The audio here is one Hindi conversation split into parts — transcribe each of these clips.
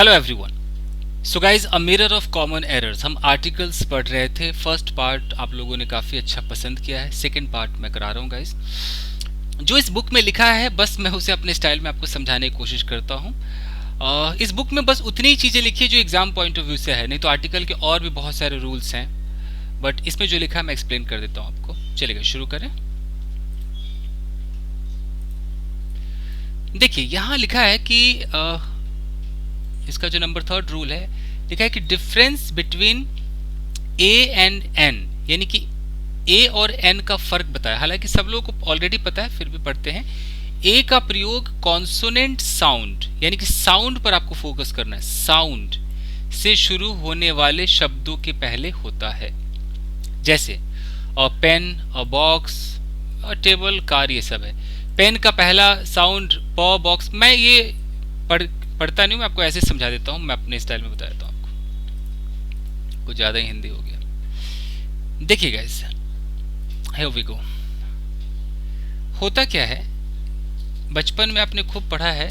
Hello everyone. So guys a mirror of common errors, हम आर्टिकल्स पढ़ रहे थे। फर्स्ट पार्ट आप लोगों ने काफ़ी अच्छा पसंद किया है, सेकंड पार्ट मैं करा रहा हूँ गाइज। जो इस बुक में लिखा है बस मैं उसे अपने स्टाइल में आपको समझाने की कोशिश करता हूँ। इस बुक में बस उतनी ही चीज़ें लिखी है जो एग्जाम पॉइंट ऑफ व्यू से है, नहीं तो आर्टिकल के और भी बहुत सारे रूल्स हैं, बट इसमें जो लिखा है मैं एक्सप्लेन कर देता हूँ आपको। चलिए शुरू करें। देखिए यहाँ लिखा है कि इसका जो नंबर थर्ड रूल है, लिखा है कि difference between a and an, यानी कि ए और एन का फर्क बताया। हालांकि सब लोगों को ऑलरेडी पता है, फिर भी पढ़ते हैं। ए का प्रयोग कॉन्सोनेंट साउंड, यानी कि साउंड पर आपको फोकस करना है, साउंड से शुरू होने वाले शब्दों के पहले होता है, जैसे a pen, a box, a table, car, ये सब है। पेन का पहला साउंड प, बॉक्स। मैं ये पढ़ता नहीं हूँ, मैं आपको ऐसे समझा देता हूँ, मैं अपने स्टाइल में बता देता हूँ आपको, कुछ ज़्यादा ही हिंदी हो गया। देखिए गाइस, हियर वी गो। होता क्या है, बचपन में आपने खूब पढ़ा है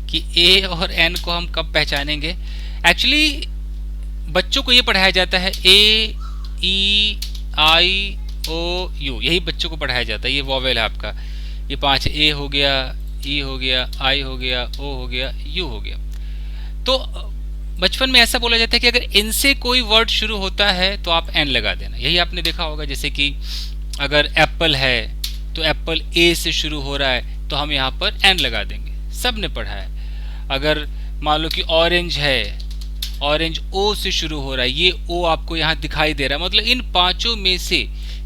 कि ए और एन को हम कब पहचानेंगे। एक्चुअली बच्चों को ये पढ़ाया जाता है ए, ई, आई, ओ, यू, यही बच्चों को पढ़ाया जाता है। ये वॉवेल है आपका, ये 5 ए हो गया, ई हो गया, आई हो गया, ओ हो गया, यू हो गया। तो बचपन में ऐसा बोला जाता है कि अगर इनसे कोई वर्ड शुरू होता है तो आप एन लगा देना। यही आपने देखा होगा, जैसे कि अगर एप्पल है तो एप्पल ए से शुरू हो रहा है तो हम यहाँ पर एन लगा देंगे, सब ने पढ़ा है। अगर मान लो कि ऑरेंज है, ऑरेंज ओ से शुरू हो रहा है, ये ओ आपको यहाँ दिखाई दे रहा है, मतलब इन पांचों में से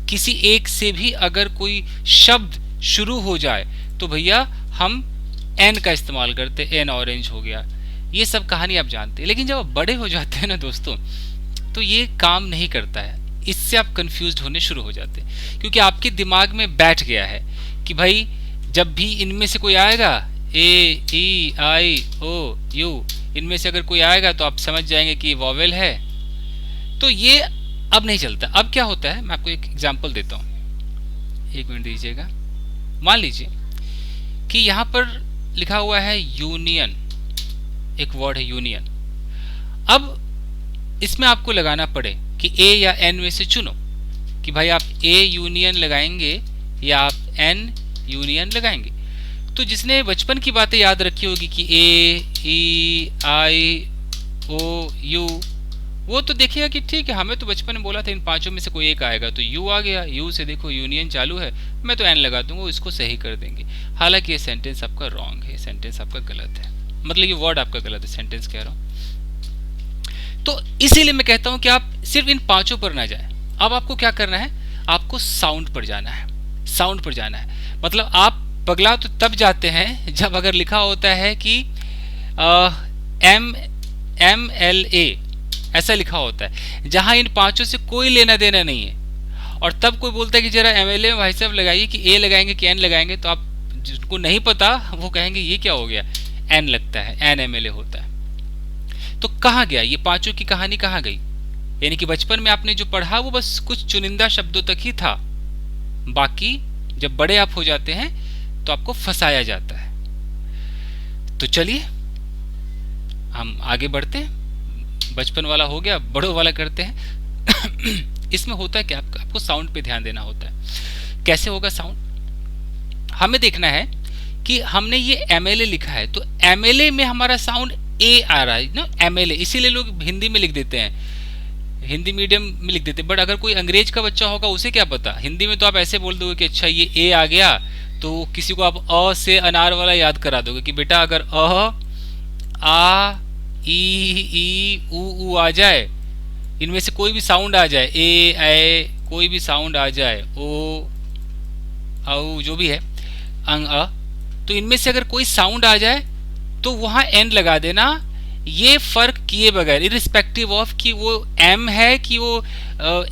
किसी एक से भी अगर कोई शब्द शुरू हो जाए तो भैया हम एन का इस्तेमाल करते, एन ऑरेंज हो गया। ये सब कहानी आप जानते हैं, लेकिन जब आप बड़े हो जाते हैं ना दोस्तों, तो ये काम नहीं करता है। इससे आप कंफ्यूज्ड होने शुरू हो जाते हैं, क्योंकि आपके दिमाग में बैठ गया है कि भाई जब भी इनमें से कोई आएगा, ए, ई, आई, ओ, यू, इनमें से अगर कोई आएगा तो आप समझ जाएंगे कि वॉवेल है। तो ये अब नहीं चलता। अब क्या होता है, मैं आपको एक एग्जांपल देता हूँ, एक मिनट दीजिएगा। मान लीजिए कि यहाँ पर लिखा हुआ है यूनियन, एक वर्ड है यूनियन। अब इसमें आपको लगाना पड़े कि ए या एन में से चुनो कि भाई आप ए यूनियन लगाएंगे या आप एन यूनियन लगाएंगे। तो जिसने बचपन की बातें याद रखी होगी कि ए, ई, आई, ओ, यू, वो तो देखिएगा कि ठीक है, हमें तो बचपन में बोला था इन पांचों में से कोई एक आएगा, तो यू आ गया, यू से देखो यूनियन चालू है, मैं तो एन लगा दूंगा, इसको सही कर देंगे। हालांकि ये सेंटेंस आपका रॉन्ग है, सेंटेंस आपका गलत है, मतलब ये वर्ड आपका गलत है, सेंटेंस कह रहा हूं। तो इसीलिए मैं कहता हूं कि आप सिर्फ इन पांचों पर ना जाए। अब आपको क्या करना है, आपको साउंड पर जाना है, साउंड पर जाना है। मतलब आप पगला तो तब जाते हैं जब अगर लिखा होता है कि एम एल ए, ऐसा लिखा होता है, जहां इन पांचों से कोई लेना देना नहीं है, और तब कोई बोलता है कि जरा एमएलए में भाई साहब लगाइए कि ए लगाएंगे कि एन लगाएंगे, तो आप जिनको नहीं पता वो कहेंगे ये क्या हो गया, एन लगता है, एन एमएलए होता है। तो कहाँ गया ये पांचों की कहानी, कहाँ गई? यानी कि बचपन में आपने जो पढ़ा वो बस कुछ चुनिंदा शब्दों तक ही था, बाकी जब बड़े आप हो जाते हैं तो आपको फंसाया जाता है। तो चलिए हम आगे बढ़ते हैं। बचपन वाला हो गया, बड़ों वाला करते हैं। इसमें होता है क्या, आपको साउंड पे ध्यान देना होता है। कैसे होगा साउंड, हमें देखना है कि हमने ये एमएलए लिखा है, तो एमएलए में हमारा साउंड ए आ रहा है ना, एमएलए, इसीलिए लोग हिंदी में लिख देते हैं, हिंदी मीडियम में लिख देते हैं। बट अगर कोई अंग्रेज का बच्चा होगा उसे क्या पता, हिंदी में तो आप ऐसे बोल दोगे कि अच्छा ये ए आ गया, तो किसी को आप अ से अनार वाला याद करा दोगे कि बेटा अगर अ, आ, ई, ऊ आ जाए, इनमें से कोई भी साउंड आ जाए, ए, कोई भी साउंड आ जाए, ओ, औ, जो भी है, अंग, अ, तो इनमें से अगर कोई साउंड आ जाए तो वहां एन लगा देना, ये फर्क किए बगैर, इरिस्पेक्टिव ऑफ कि वो एम है कि वो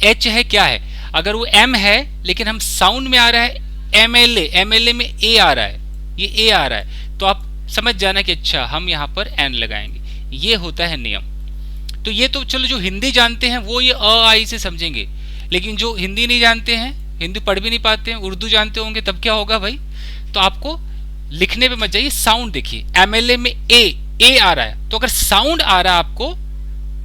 एच है, क्या है। अगर वो एम है लेकिन हम साउंड में आ रहा है एमएलए, एमएलए में ए आ रहा है, ये ए आ रहा है, तो आप समझ जाना कि अच्छा हम यहाँ पर एन लगाएंगे। ये होता है नियम। तो ये तो चलो जो हिंदी जानते हैं वो ये अ आई से समझेंगे, लेकिन जो हिंदी नहीं जानते हैं, हिंदी पढ़ भी नहीं पाते हैं, उर्दू जानते होंगे, तब क्या होगा भाई, तो आपको लिखने पे मत जाइए, साउंड देखिए। एमएलए में ए ए आ रहा है, तो अगर साउंड आ रहा है आपको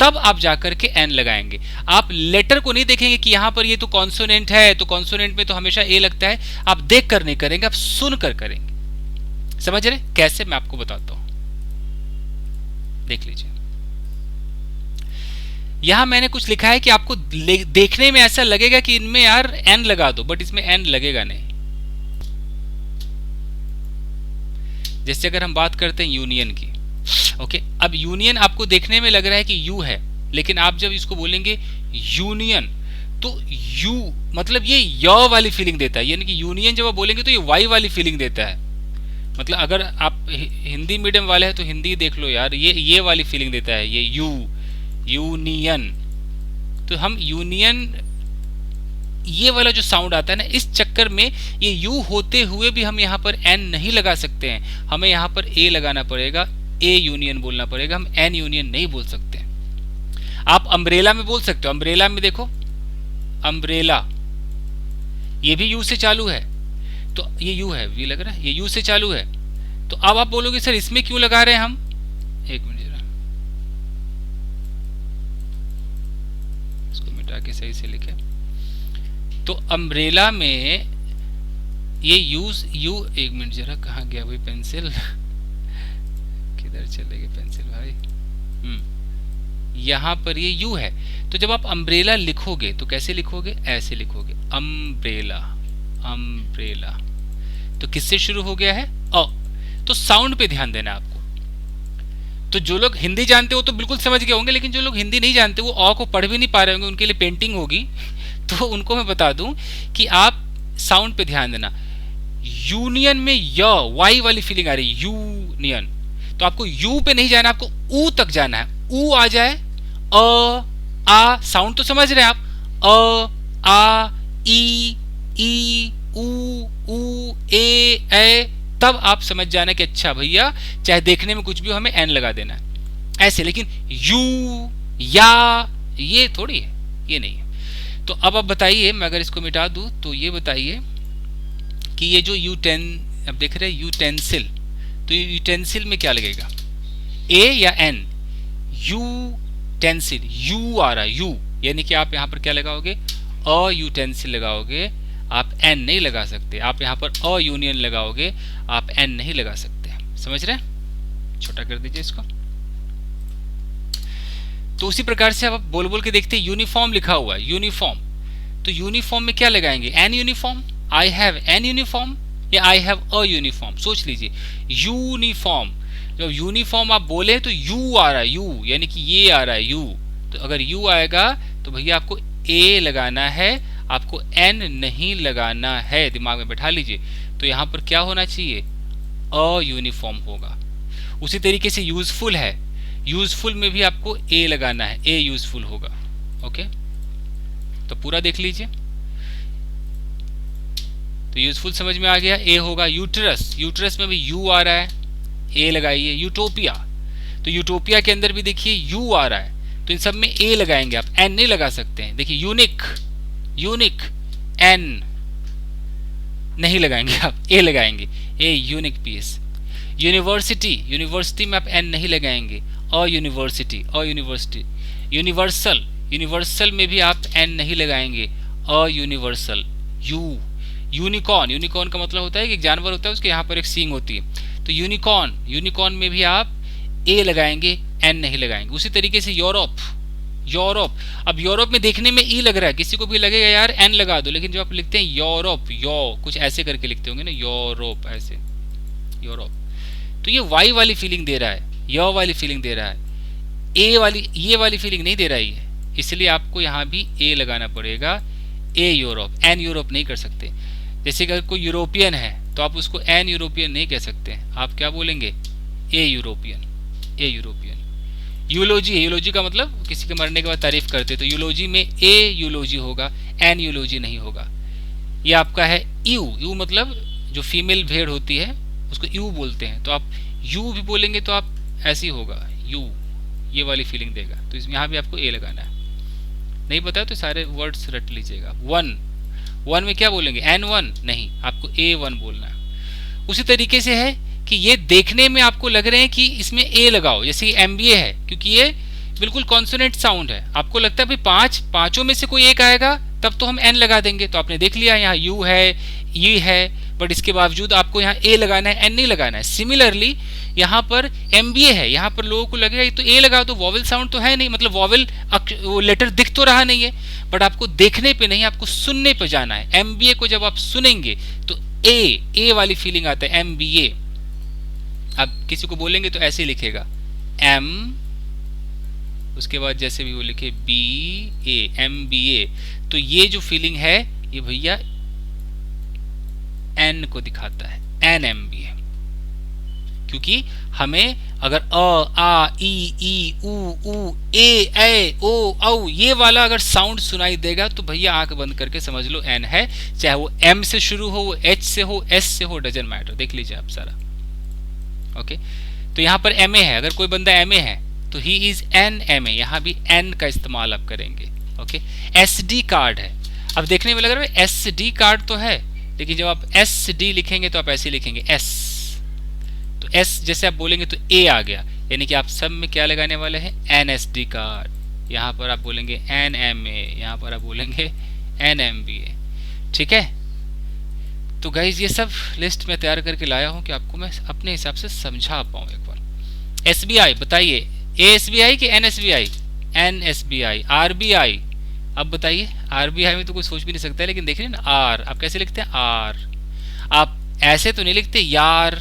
तब आप जाकर के एन लगाएंगे। आप लेटर को नहीं देखेंगे कि यहां पर ये तो कॉन्सोनेंट है, तो कॉन्सोनेंट में तो हमेशा ए लगता है, आप देख कर नहीं करेंगे, आप सुन कर करेंगे। समझ रहे कैसे? मैं आपको बताता हूं, देख लीजिए। यहां मैंने कुछ लिखा है कि आपको देखने में ऐसा लगेगा कि इनमें यार एन लगा दो, बट इसमें एन लगेगा नहीं। जैसे अगर हम बात करते हैं यूनियन की, ओके, अब यूनियन आपको देखने में लग रहा है कि यू है, लेकिन आप जब इसको बोलेंगे यूनियन तो यू मतलब ये य वाली फीलिंग देता है, यानी कि यूनियन जब आप बोलेंगे तो ये वाई वाली फीलिंग देता है। मतलब अगर आप हिंदी मीडियम वाले हैं तो हिंदी देख लो यार, ये वाली फीलिंग देता है ये यूनियन। तो हम यूनियन ये वाला जो साउंड आता है ना, इस चक्कर में ये यू होते हुए भी हम यहाँ पर एन नहीं लगा सकते हैं, हमें यहाँ पर ए लगाना पड़ेगा, ए यूनियन बोलना पड़ेगा, हम एन यूनियन नहीं बोल सकते। आप अम्ब्रेला में बोल सकते हो, अम्ब्रेला में देखो, अम्ब्रेला ये भी यू से चालू है, तो ये यू है, वी लग रहा है, ये यू से चालू है। तो अब आप बोलोगे सर इसमें क्यों लगा रहे हैं हम, एक मिनट जरा इसको मिटा के सही से लिखे। तो अम्ब्रेला में ये यू, एक मिनट जरा, कहाँ गया भाई पेंसिल, किधर चले गए पेंसिल भाई, यहां पर ये यू है। तो जब आप अम्ब्रेला लिखोगे तो कैसे लिखोगे, ऐसे लिखोगे, अम्ब्रेला, अम्ब्रेला। तो किससे शुरू हो गया है, अ। तो साउंड पे ध्यान देना आपको। तो जो लोग हिंदी जानते हो तो बिल्कुल समझ गए होंगे, लेकिन जो लोग हिंदी नहीं जानते वो अ को पढ़ भी नहीं पा रहे होंगे, उनके लिए पेंटिंग होगी, तो उनको मैं बता दूं कि आप साउंड पे ध्यान देना। यूनियन में य वाई वाली फीलिंग आ रही है, यूनियन, तो आपको यू पे नहीं जाना, आपको ऊ तक जाना है। ऊ आ जाए, अ आ, साउंड तो समझ रहे हैं आप, अ आ ई ऊ ए, तब आप समझ जाना कि अच्छा भैया चाहे देखने में कुछ भी हो हमें एन लगा देना है ऐसे। लेकिन यू या ये थोड़ी है, ये नहीं है। तो अब आप बताइए, मैं अगर इसको मिटा दूं तो ये बताइए कि ये जो U10 अब देख रहे हैं यूटेंसिल, तो ये यूटेंसिल में क्या लगेगा, ए या एन, यूटेंसिल, यू आ रहा है, यू, यानी कि आप यहाँ पर क्या लगाओगे, अ यूटेंसिल लगाओगे, आप एन नहीं लगा सकते। आप यहाँ पर अ यूनियन लगाओगे, आप एन नहीं लगा सकते। समझ रहे हैं? छोटा कर दीजिए इसको। तो उसी प्रकार से आप बोल बोल के देखते हैं, यूनिफॉर्म लिखा हुआ है, यूनिफॉर्म, तो यूनिफॉर्म में क्या लगाएंगे, an uniform, I have an uniform या आई हैव अ यूनिफॉर्म। सोच लीजिए, यूनिफॉर्म, जब यूनिफॉर्म आप बोले तो यू आ रहा है, यू यानी कि ये आ रहा है यू, तो अगर यू आएगा तो भैया आपको ए लगाना है, आपको एन नहीं लगाना है, दिमाग में बैठा लीजिए। तो यहाँ पर क्या होना चाहिए, अ यूनिफॉर्म होगा। उसी तरीके से यूजफुल है, यूजफुल में भी आपको ए लगाना है, ए यूजफुल होगा। ओके, तो पूरा देख लीजिए। तो यूजफुल समझ में आ गया, ए होगा। यूटरस, यूटरस में भी यू आ रहा है, ए लगाइए। यूटोपिया, तो यूटोपिया के अंदर भी देखिए यू आ रहा है, तो इन सब में ए लगाएंगे, आप एन नहीं लगा सकते हैं। देखिए यूनिक, यूनिक एन नहीं लगाएंगे, आप ए लगाएंगे, a unique piece. University, university में आप एन नहीं लगाएंगे, a university, a university. Universal, universal में भी आप एन नहीं लगाएंगे, a universal. U, unicorn, unicorn का मतलब होता है कि एक जानवर होता है उसके यहाँ पर एक सींग होती है, तो यूनिकॉर्न, यूनिकॉर्न में भी आप ए लगाएंगे, एन नहीं लगाएंगे। उसी तरीके से यूरोप, यूरोप, अब यूरोप में देखने में ई लग रहा है, किसी को भी लगेगा यार एन लगा दो, लेकिन जब आप लिखते हैं यूरोप, यो कुछ ऐसे करके लिखते होंगे ना, यूरोप ऐसे, यूरोप, तो ये वाई वाली फीलिंग दे रहा है, य वाली फीलिंग दे रहा है, ए वाली, ये वाली फीलिंग नहीं दे रहा है, इसलिए आपको यहाँ भी ए लगाना पड़ेगा, ए यूरोप, एन यूरोप नहीं कर सकते। जैसे अगर कोई यूरोपियन है तो आप उसको एन यूरोपियन नहीं कह सकते, आप क्या बोलेंगे, ए यूरोपियन, ए यूरोपियन। यूलोजी, यूलोजी का मतलब किसी के मरने के बाद तारीफ करते, तो यूलोजी में ए यूलोजी होगा, एन यूलोजी नहीं होगा। ये आपका है यू, यू मतलब जो फीमेल भेड़ होती है उसको यू बोलते हैं, तो आप यू भी बोलेंगे तो आप ऐसे ही होगा, यू, ये वाली फीलिंग देगा। तो इसमें यहाँ भी आपको ए लगाना है, नहीं पता तो सारे वर्ड्स रट लीजिएगा। वन, वन में क्या बोलेंगे, एन वन नहीं, आपको ए वन बोलना है। उसी तरीके से है कि ये देखने में आपको लग रहे हैं कि इसमें ए लगाओ, जैसे MBA है, क्योंकि ये बिल्कुल कॉन्सोनेंट साउंड है। आपको लगता है भाई पांचों में से कोई एक आएगा तब तो हम एन लगा देंगे, तो आपने देख लिया यहाँ यू है, ये है, बट इसके बावजूद आपको यहाँ ए लगाना है, एन नहीं लगाना है। सिमिलरली यहाँ पर MBA है, यहाँ पर लोगों को लगेगा ये तो ए लगा दो, वॉवेल साउंड तो है नहीं, मतलब वॉवेल लेटर दिख तो रहा नहीं है, बट आपको देखने पे नहीं, आपको सुनने पे जाना है। MBA को जब आप सुनेंगे तो ए वाली फीलिंग आता है, MBA। आप किसी को बोलेंगे तो ऐसे लिखेगा M, उसके बाद जैसे भी वो लिखे BA, MBA। तो ये जो फीलिंग है ये भैया N को दिखाता है, NMBA। क्योंकि हमें अगर अ आ ई ऊ ए ओ औ ये वाला अगर साउंड सुनाई देगा तो भैया आंख बंद करके समझ लो एन है, चाहे वो M से शुरू हो, वो H से हो, S से हो, डजंट मैटर। देख लीजिए आप सारा। ओके, तो यहाँ पर MA है, अगर कोई बंदा MA है तो ही इज एन MA, यहाँ भी N का इस्तेमाल आप करेंगे। ओके, SD कार्ड है, अब देखने में लग रहा है SD कार्ड तो है, लेकिन जब आप SD लिखेंगे तो आप ऐसे लिखेंगे S, तो S जैसे आप बोलेंगे तो A आ गया, यानी कि आप सब में क्या लगाने वाले हैं, NSD कार्ड। यहाँ पर आप बोलेंगे NMA, यहाँ पर आप बोलेंगे NMBA। ठीक है, तो गाइज ये सब लिस्ट में तैयार करके लाया हूँ कि आपको मैं अपने हिसाब से समझा पाऊँ एक बार। SBI बताइए, ASBI कि NSBI? NSBI। RBI, अब बताइए, RBI में तो कोई सोच भी नहीं सकता है, लेकिन देख रहे ना R, आप कैसे लिखते हैं R? आप ऐसे तो नहीं लिखते यार,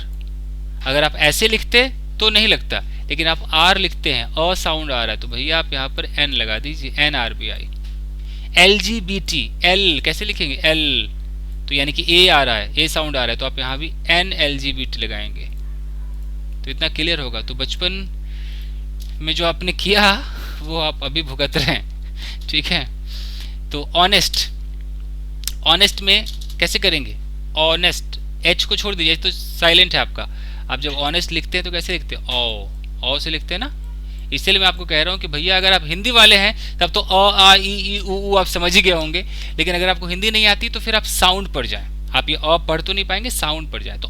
अगर आप ऐसे लिखते तो नहीं लगता, लेकिन आप R लिखते हैं, अ साउंड आ रहा है तो भैया आप यहाँ पर N लगा दीजिए, NRBI। LGBT, L कैसे लिखेंगे, L, तो यानी कि A आ रहा है, A साउंड आ रहा है, तो आप यहाँ भी NLGBT लगाएंगे, तो इतना क्लियर होगा। तो बचपन में जो आपने किया वो आप अभी भुगत रहे हैं। ठीक है, तो ऑनेस्ट, ऑनेस्ट में कैसे करेंगे, ऑनेस्ट, H को छोड़ दीजिए तो साइलेंट है आपका। आप जब ऑनेस्ट लिखते हैं तो कैसे लिखते हैं, ओ से लिखते हैं ना। इसलिए मैं आपको कह रहा हूँ कि भैया अगर आप हिंदी वाले हैं तब तो अ आ ई ऊ आप समझ ही गए होंगे, लेकिन अगर आपको हिंदी नहीं आती तो फिर आप साउंड पर जाएं। आप ये अ पढ़ तो नहीं पाएंगे, साउंड पर जाएं। तो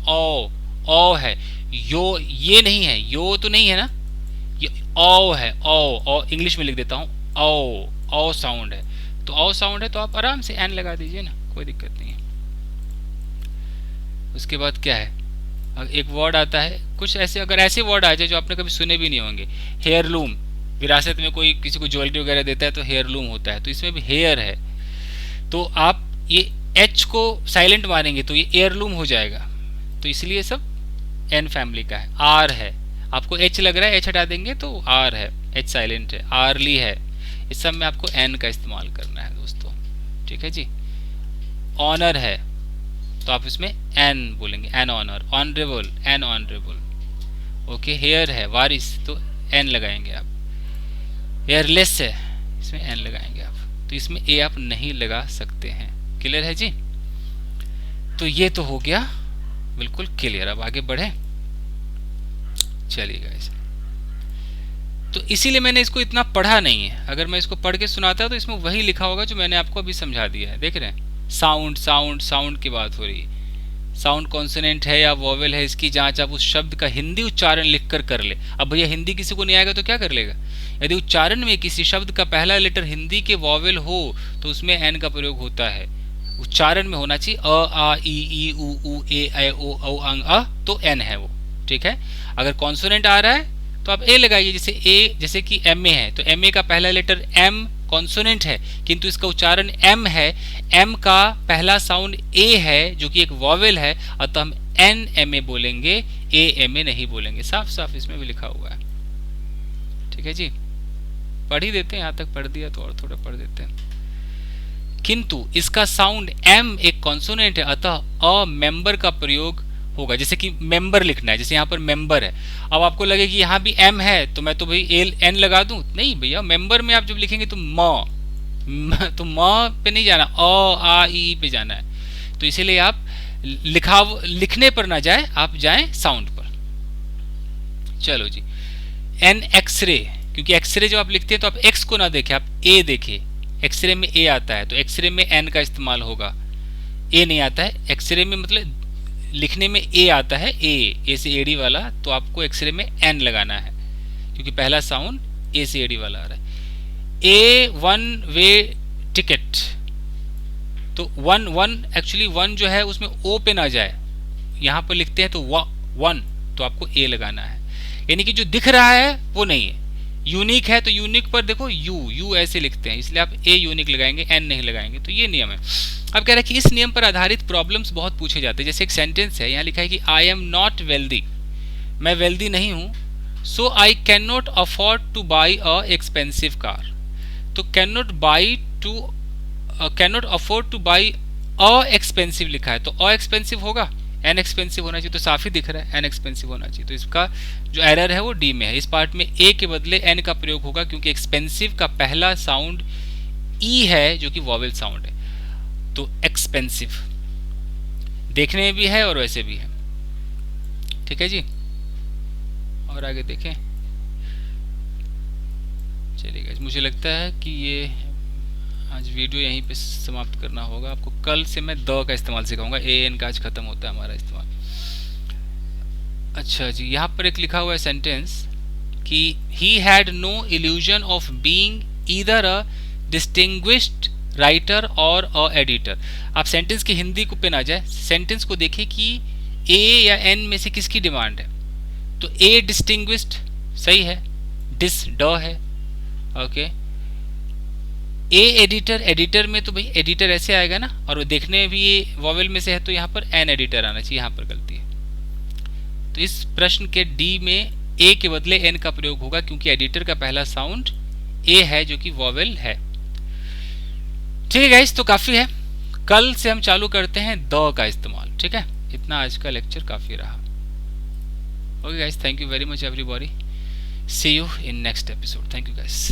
ओ है, यो ये नहीं है, यो तो नहीं है ना, ये ओ है, ओ इंग्लिश में लिख देता हूँ, ओ साउंड है, तो ओ साउंड है तो आप आराम से एन लगा दीजिए ना, कोई दिक्कत नहीं है। उसके बाद क्या है, एक वर्ड आता है, कुछ ऐसे अगर ऐसे वर्ड आ जाए जो आपने कभी सुने भी नहीं होंगे, हेयरलूम, विरासत में कोई किसी को ज्वेलरी वगैरह देता है तो हेयरलूम होता है, तो इसमें भी हेयर है, तो आप ये H को साइलेंट मारेंगे तो ये एयरलूम हो जाएगा, तो इसलिए सब N फैमिली का है। R है, आपको H लग रहा है, H हटा देंगे तो R है, H साइलेंट है। आर्ली है, इस सब में आपको N का इस्तेमाल करना है दोस्तों। ठीक है जी। ऑनर है तो आप इसमें N बोलेंगे, an honour. Honourable, an honourable. Okay, heir है, वारिस, तो N लगाएंगे आप। हेयरलेस है, इसमें N लगाएंगे आप, तो इसमें A आप नहीं लगा सकते हैं। क्लियर है जी। तो ये तो हो गया बिल्कुल क्लियर। अब आगे बढ़े, चलिएगा इसे, तो इसीलिए मैंने इसको इतना पढ़ा नहीं है। अगर मैं इसको पढ़ के सुनाता तो इसमें वही लिखा होगा जो मैंने आपको अभी समझा दिया है। देख रहे हैं, साउंड साउंड साउंड की बात हो रही है। साउंड कॉन्सोनेंट है या वॉवेल है, इसकी जांच आप उस शब्द का हिंदी उच्चारण लिखकर कर ले। अब भैया हिंदी किसी को नहीं आएगा तो क्या कर लेगा, यदि उच्चारण में किसी शब्द का पहला लेटर हिंदी के वॉवेल हो तो उसमें एन का प्रयोग होता है। उच्चारण में होना चाहिए अ आ ई ऊ ए ओ औ अंग अ, तो एन है वो। ठीक है, अगर कॉन्सोनेंट आ रहा है तो आप ए लगाइए, जैसे ए, जैसे कि एम ए है तो एम ए का पहला लेटर एम कॉन्सोनेंट है, किंतु इसका उच्चारण एम है। एम का पहला साउंड ए है जो कि एक वॉवेल है, अतः हम एन एम ए बोलेंगे, ए एम ए नहीं बोलेंगे। साफ साफ इसमें भी लिखा हुआ है। ठीक है जी, पढ़ ही देते हैं, यहाँ तक पढ़ दिया तो और थोड़ा पढ़ देते हैं। किंतु इसका साउंड एम एक कॉन्सोनेंट है, अतः अ मेंबर का प्रयोग होगा। जैसे कि मेंबर लिखना है, जैसे यहाँ पर मेंबर है, अब आपको लगे कि यहाँ भी एम है तो मैं तो भाई एन लगा दूं, नहीं भैया, मेंबर में आप जब लिखेंगे तो तो म पे नहीं जाना, अ आ ई पे जाना है। तो इसीलिए आप लिखने पर ना जाए, आप जाएं साउंड पर। चलो जी, एन एक्सरे, क्योंकि एक्सरे जब आप लिखते हैं तो आप एक्स को ना देखें, आप ए देखें। एक्सरे में ए आता है तो एक्सरे में एन का इस्तेमाल होगा, ए नहीं आता है। एक्सरे में मतलब लिखने में ए आता है, ए से एडी वाला, तो आपको एक्सरे में एन लगाना है क्योंकि पहला साउंड ए से एडी वाला आ रहा है। ए वन वे टिकट, तो वन एक्चुअली वन जो है उसमें ओ पे ना जाए, यहाँ पर लिखते हैं तो वन, तो आपको ए लगाना है, यानी कि जो दिख रहा है वो नहीं है। यूनिक है तो यूनिक पर देखो यू ऐसे लिखते हैं, इसलिए आप ए यूनिक लगाएंगे, एन नहीं लगाएंगे, तो ये नियम है। अब कह रहा है कि इस नियम पर आधारित प्रॉब्लम्स बहुत पूछे जाते हैं। जैसे एक सेंटेंस है, यहाँ लिखा है कि आई एम नॉट वेल्दी, मैं वेल्दी नहीं हूँ, so I can not afford to buy a expensive car. तो can not afford to buy a expensive लिखा है, तो अ एक्सपेंसिव होगा, एन एक्सपेंसिव होना चाहिए, तो साफ ही दिख रहा है एन एक्सपेंसिव होना चाहिए। तो इसका जो एरर है वो डी में है। इस पार्ट में ए के बदले एन का प्रयोग होगा क्योंकि एक्सपेंसिव का पहला साउंड ई है जो कि वॉवेल साउंड है, तो एक्सपेंसिव देखने में भी है और वैसे भी है। ठीक है जी, और आगे देखें। चलिए मुझे लगता है कि ये आज वीडियो यहीं पे समाप्त करना होगा। आपको कल से मैं द का इस्तेमाल सिखाऊंगा, ए एन का आज खत्म होता है हमारा इस्तेमाल। अच्छा जी, यहाँ पर एक लिखा हुआ है सेंटेंस कि he had no illusion of being either a distinguished writer और अ एडिटर। आप सेंटेंस की हिंदी को पे ना जाए, सेंटेंस को देखिए कि ए या एन में से किसकी डिमांड है। तो ए डिस्टिंग्विश्ड सही है, डिस ड है, ओके। ए एडिटर, एडिटर में तो भाई एडिटर ऐसे आएगा ना, और वो देखने में भी ये वॉवेल में से है, तो यहाँ पर एन एडिटर आना चाहिए, यहाँ पर गलती है। तो इस प्रश्न के डी में ए के बदले एन का प्रयोग होगा क्योंकि एडिटर का पहला साउंड ए है जो कि वॉवेल है। ठीक है गाइस, तो काफी है, कल से हम चालू करते हैं द का इस्तेमाल। ठीक है, इतना आज का लेक्चर काफी रहा। Okay guys, thank you very much everybody, see you in next episode, thank you guys.